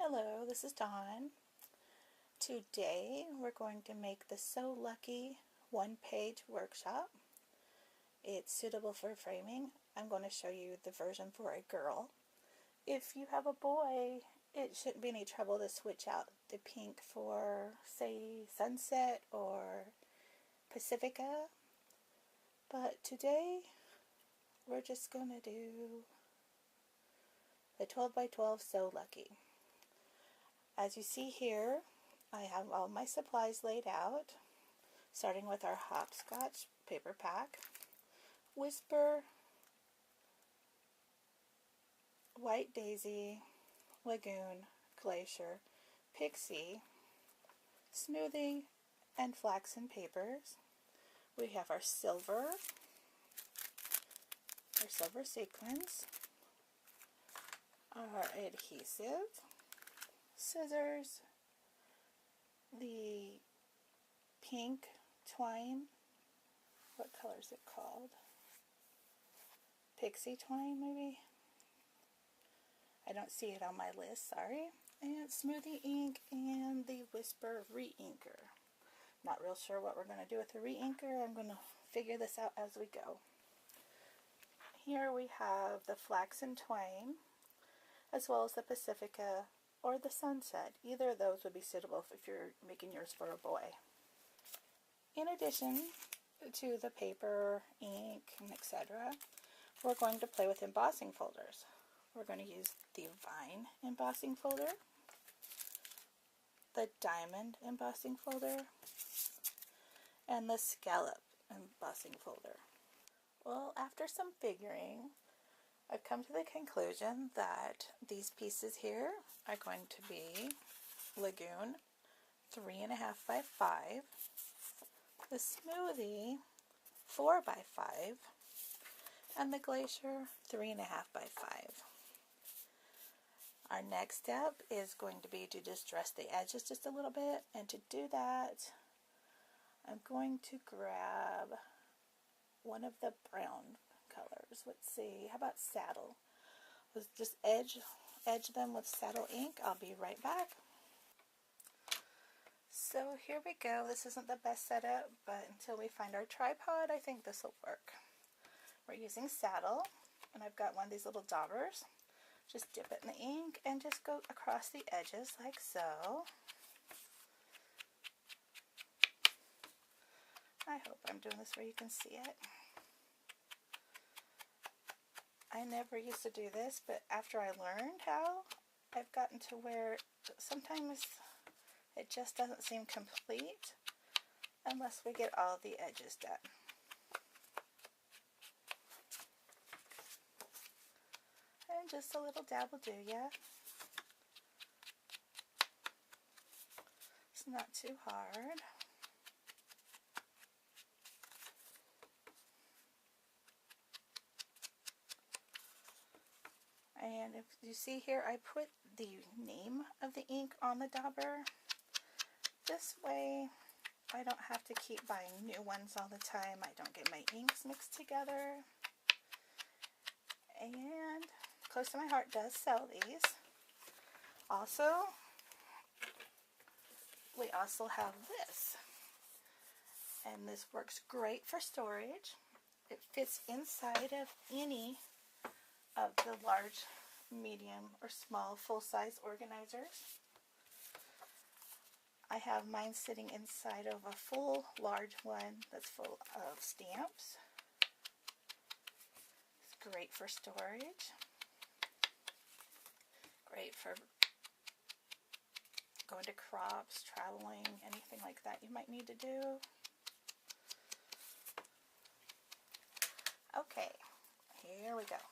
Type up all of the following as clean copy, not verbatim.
Hello, this is Dawn. Today we're going to make the SoLucky one-page workshop. It's suitable for framing. I'm going to show you the version for a girl. If you have a boy, it shouldn't be any trouble to switch out the pink for, say, Sunset or Pacifica. But today we're just going to do the 12 by 12 SoLucky. As you see here, I have all my supplies laid out, starting with our Hopscotch paper pack, Whisper, White Daisy, Lagoon, Glacier, Pixie, Smoothie, and Flaxen papers. We have our silver sequins, our adhesive, scissors, the pink twine, what color is it called? Pixie twine, maybe? I don't see it on my list, sorry. And Smoothie ink and the Whisper re-inker. Not real sure what we're going to do with the re-inker. I'm going to figure this out as we go. Here we have the Flaxen twine, as well as the Pacifica or the Sunset. Either of those would be suitable if you're making yours for a boy. In addition to the paper, ink, and etc., we're going to play with embossing folders. We're going to use the Vine embossing folder, the Diamond embossing folder, and the Scallop embossing folder. Well, after some figuring, I've come to the conclusion that these pieces here are going to be Lagoon 3.5 by 5, the Smoothie 4 by 5, and the Glacier 3.5 by 5. Our next step is going to be to just dress the edges just a little bit, and to do that, I'm going to grab one of the brown colors. Let's see, how about Saddle? Let's just edge them with Saddle ink. I'll be right back. So here we go. This isn't the best setup, but until we find our tripod, I think this will work. We're using Saddle, and I've got one of these little daubers. Just dip it in the ink and just go across the edges like so. I hope I'm doing this where you can see it. I never used to do this, but after I learned how, I've gotten to where sometimes it just doesn't seem complete unless we get all the edges done. And just a little dab will do, yeah? It's not too hard. And if you see here, I put the name of the ink on the dauber. This way, I don't have to keep buying new ones all the time. I don't get my inks mixed together. And close to my heart does sell these. Also, we also have this. And this works great for storage. It fits inside of any of the large, medium, or small full-size organizers. I have mine sitting inside of a full large one that's full of stamps. It's great for storage. Great for going to crops, traveling, anything like that you might need to do. Okay, here we go.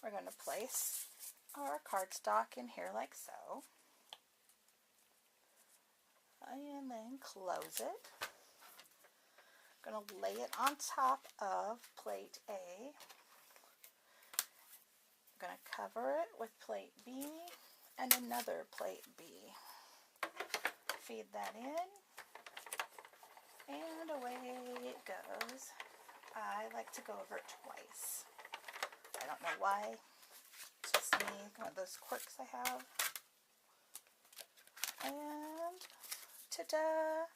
We're going to place our cardstock in here like so, and then close it. I'm going to lay it on top of plate A. I'm going to cover it with plate B and another plate B. Feed that in, and away it goes. I like to go over it twice. I don't know why. It's just me, one of those quirks I have. Ta-da!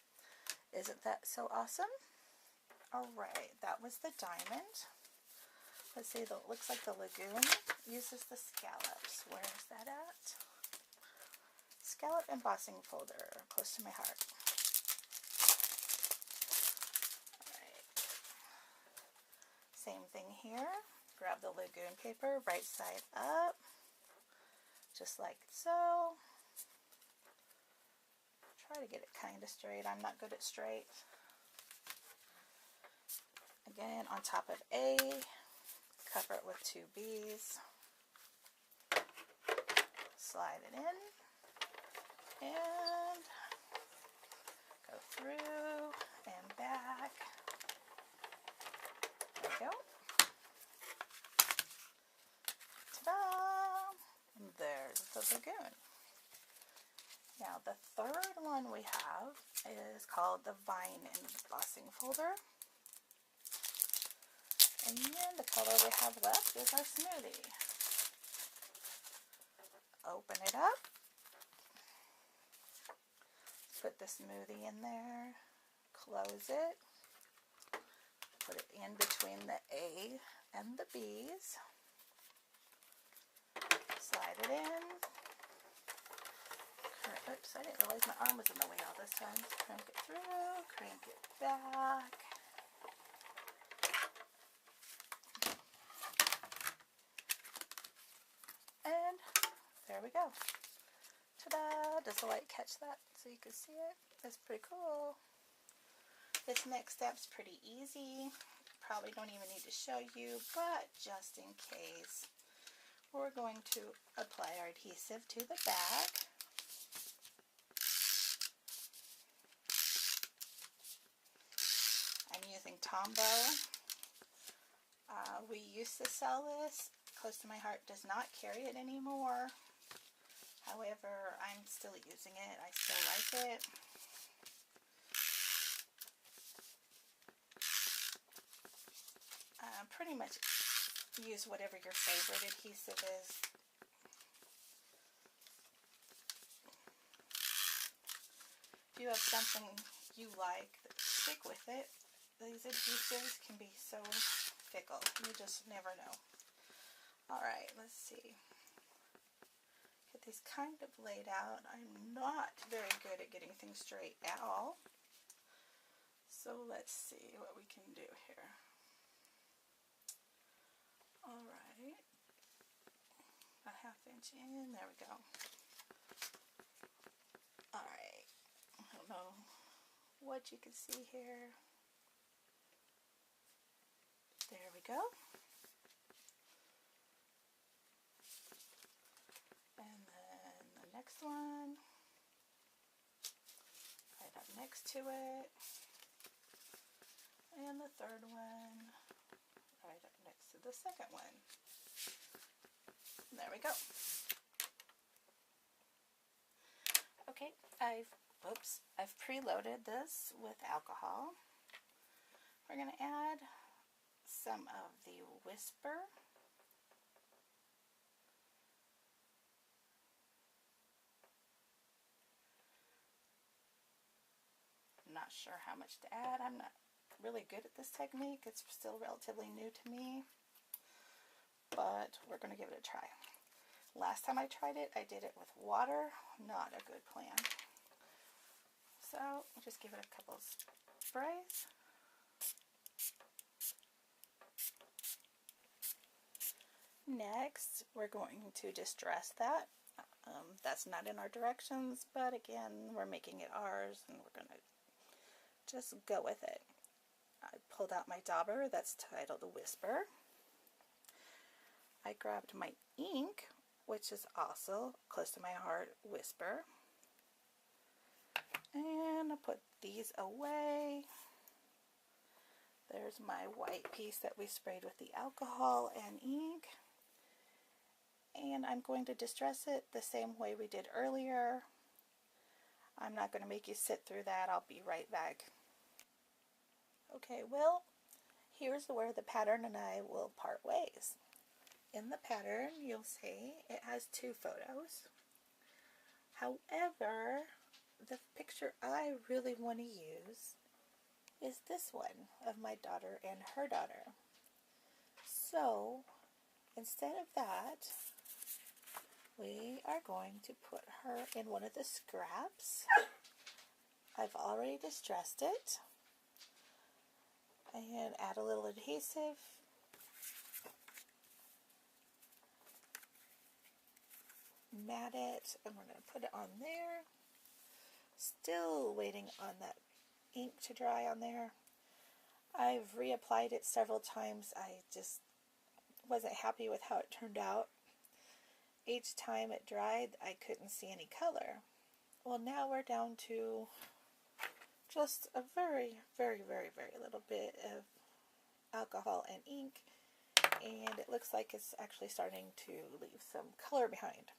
Isn't that so awesome? Alright, that was the diamond. Let's see, it looks like the lagoon uses the scallops. Where is that at? Scallop embossing folder, close to my heart. Alright. Same thing here. Grab the lagoon paper, right side up, just like so. Try to get it kind of straight. I'm not good at straight. Again, on top of A, cover it with 2 B's. Slide it in and go through and back. There we go. Ta-da! And there's the lagoon. Now the third one we have is called the vine embossing folder. And then the color we have left is our smoothie. Open it up. Put the smoothie in there. Close it. Put it in between the A and the B's. Slide it in. Oops, I didn't realize my arm was in the way all this time. Crank it through, crank it back. And there we go. Ta-da! Does the light catch that so you can see it? That's pretty cool. This next step's pretty easy. Probably don't even need to show you, but just in case, we're going to apply our adhesive to the back. I'm using Tombow. We used to sell this. Close to my heart does not carry it anymore. However, I'm still using it. I still like it. Pretty much use whatever your favorite adhesive is. If you have something you like, stick with it. These adhesives can be so fickle. You just never know. Alright, let's see. Get these kind of laid out. I'm not very good at getting things straight at all. So let's see what we can do here. Alright. A ½ inch in. There we go. Alright. I don't know what you can see here. There we go. And then the next one, right up next to it. And the third one, right up next to the second one. There we go. Okay, I've preloaded this with alcohol. We're going to add some of the Whisper. I'm not sure how much to add. I'm not really good at this technique. It's still relatively new to me, but we're going to give it a try. Last time I tried it, I did it with water. Not a good plan. So I'll just give it a couple sprays. Next, we're going to distress that. That's not in our directions, but again, we're making it ours, and we're going to just go with it. I pulled out my dauber that's titled Whisper. I grabbed my ink, which is also close to my heart, Whisper. And I put these away. There's my white piece that we sprayed with the alcohol and ink. And I'm going to distress it the same way we did earlier. I'm not going to make you sit through that. I'll be right back. Okay, well, here's where the pattern and I will part ways. In the pattern, you'll see it has 2 photos. However, the picture I really want to use is this one of my daughter and her daughter. So instead of that, we are going to put her in one of the scraps. I've already distressed it. And add a little adhesive. Mat it, and we're going to put it on there. Still waiting on that ink to dry on there. I've reapplied it several times. I just wasn't happy with how it turned out. Each time it dried, I couldn't see any color. Well, now we're down to just a very, very, very, very little bit of alcohol and ink, and it looks like it's actually starting to leave some color behind.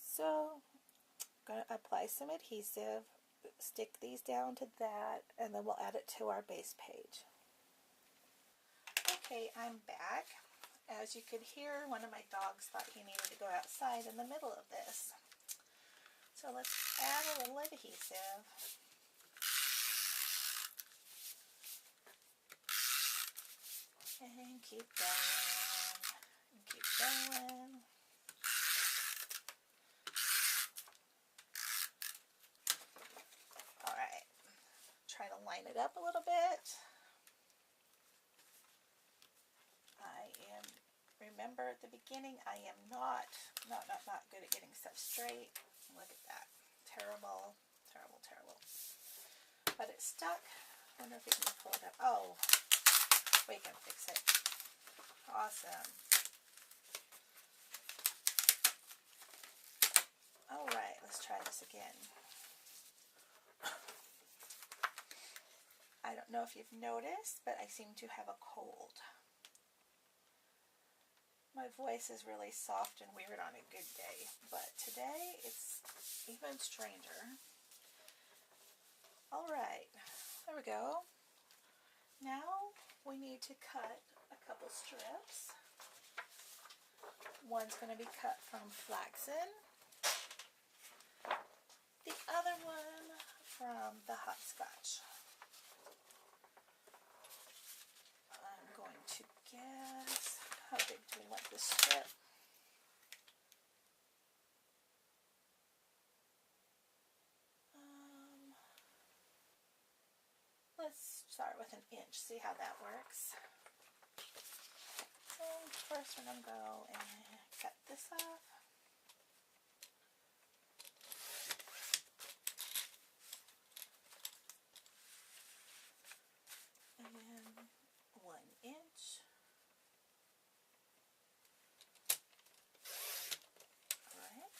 So I'm going to apply some adhesive, stick these down to that, and then we'll add it to our base page. Okay, I'm back. As you could hear, one of my dogs thought he needed to go outside in the middle of this. So let's add a little adhesive. And keep going. And keep going. Alright. Try to line it up a little bit. Remember at the beginning, I am not good at getting stuff straight. Look at that. Terrible, terrible, terrible. But it's stuck. I wonder if we can pull it up. Oh, we can fix it. Awesome. Alright, let's try this again. I don't know if you've noticed, but I seem to have a cold. My voice is really soft and weird on a good day, but today it's even stranger. Alright, there we go. Now we need to cut a couple strips. One's going to be cut from flaxen, the other one from the hopscotch. I'm going to guess, how big do we want this strip? Let's start with an inch, see how that works. So first we're going to go and cut this off. And 1 inch. Alright.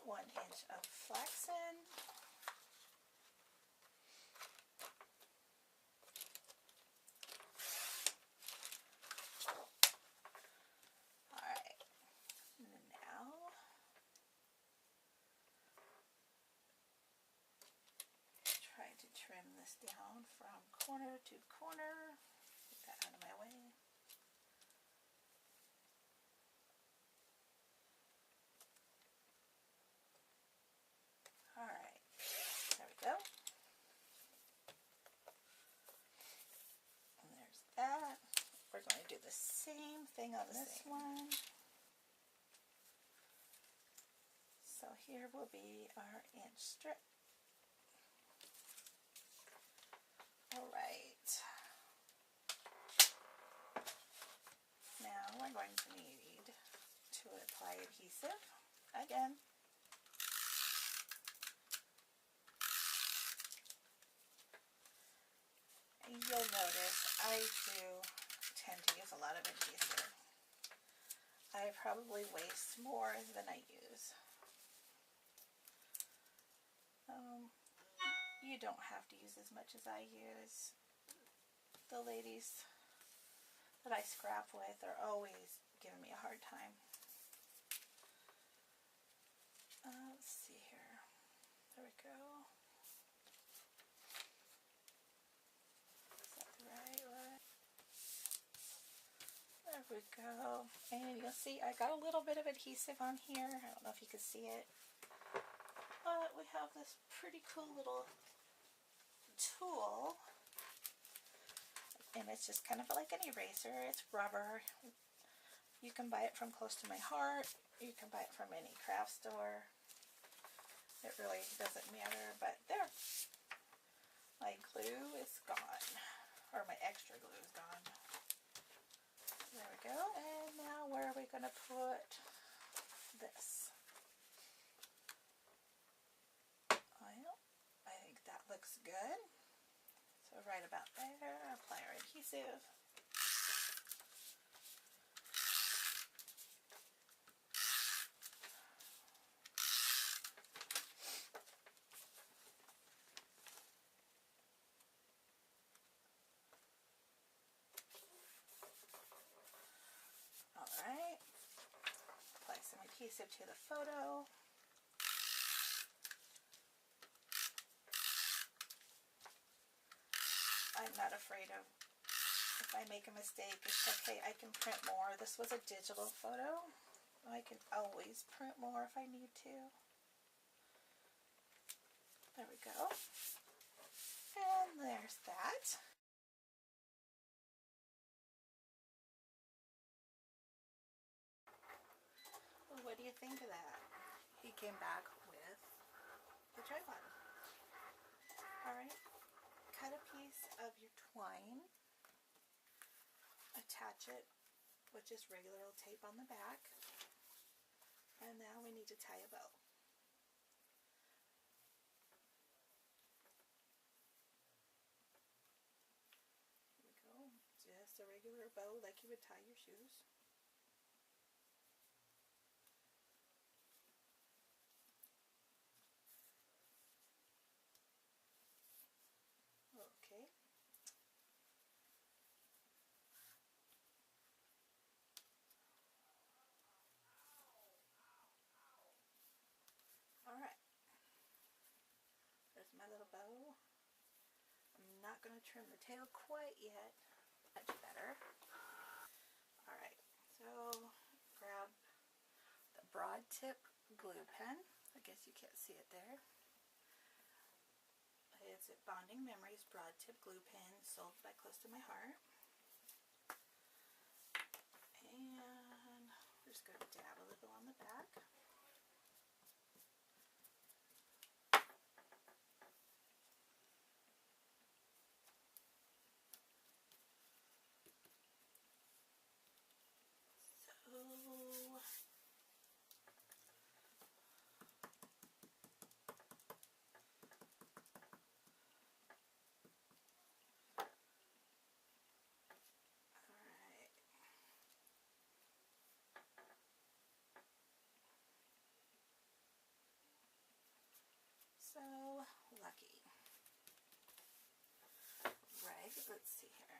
1 inch of flaxen. Alright. Now try to trim this down from corner to corner. Get that out of my way. Alright, there we go. And there's that. We're going to do the same thing on this one. So here will be our inch strip. Alright. Now we're going to need to apply adhesive again. You'll notice I do tend to use a lot of adhesive. I probably waste more than I use. You don't have to use as much as I use. The ladies that I scrap with are always giving me a hard time. Let's see here. There we go. Is that the right way? There we go. And you'll see I got a little bit of adhesive on here. I don't know if you can see it. But we have this pretty cool little tool. And it's just kind of like an eraser. It's rubber. You can buy it from Close to My Heart. You can buy it from any craft store. It really doesn't matter, but there. My glue is gone. Or my extra glue is gone. There we go. And now where are we going to put this? Well, I think that looks good. So right about there, apply our adhesive. Alright, apply some adhesive to the photo. I'm not afraid of if I make a mistake. It's okay, I can print more. This was a digital photo. I can always print more if I need to. There we go. And there's that. Well, what do you think of that? He came back with the tripod. Alright, cut a piece of your twine, attach it with just regular old tape on the back, and now we need to tie a bow. Here we go, just a regular bow like you would tie your shoes. Okay. Alright. There's my little bow. I'm not going to trim the tail quite yet. Much better. Alright, so grab the broad tip glue pen. I guess you can't see it there. It's a Bonding Memories broad tip glue pen sold by Close to My Heart. And we're just going to dab a little on the back. So lucky. Right, let's see here.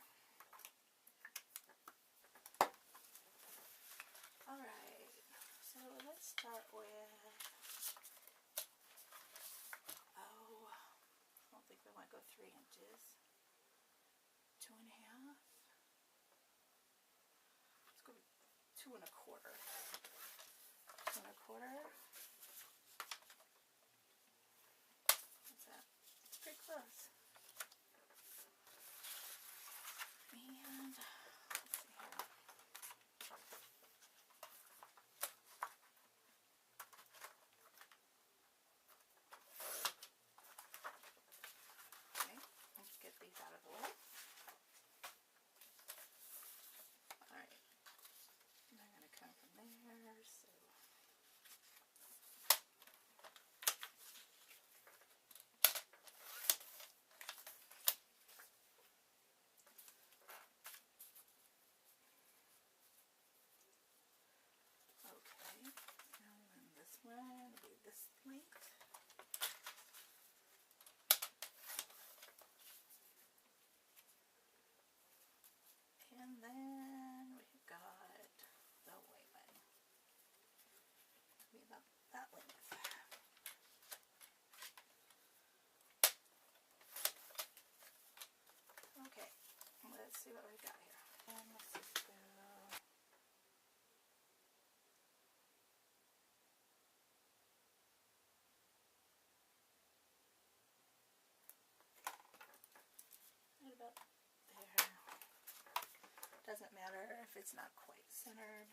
Alright, so let's start with, I don't think we want to go 3 inches. 2.5. Let's go 2 1/4. 2 1/4. What's that? It's pretty close. And let's see here. Okay, let's get these out of the way. Alright, and I'm going to come from up there. Doesn't matter if it's not quite centered.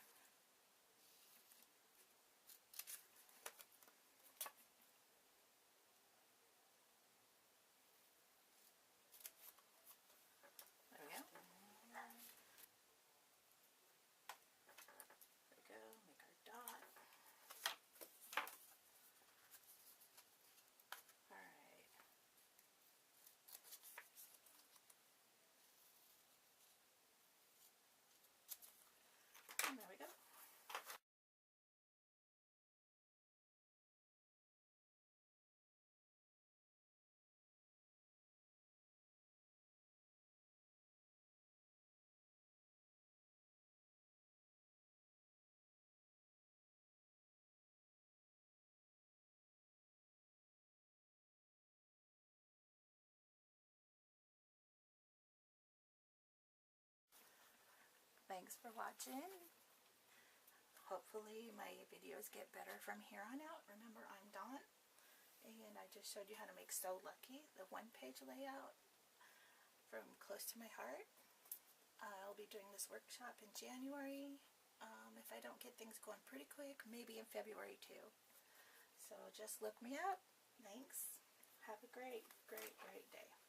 There we go. There we go. Make our dot. Alright. And there we go. Thanks for watching. Hopefully my videos get better from here on out. Remember, I'm Dawn, and I just showed you how to make SoLucky, the one-page layout from close to my heart. I'll be doing this workshop in January. If I don't get things going pretty quick, maybe in February too. So just look me up. Thanks. Have a great, great, great day.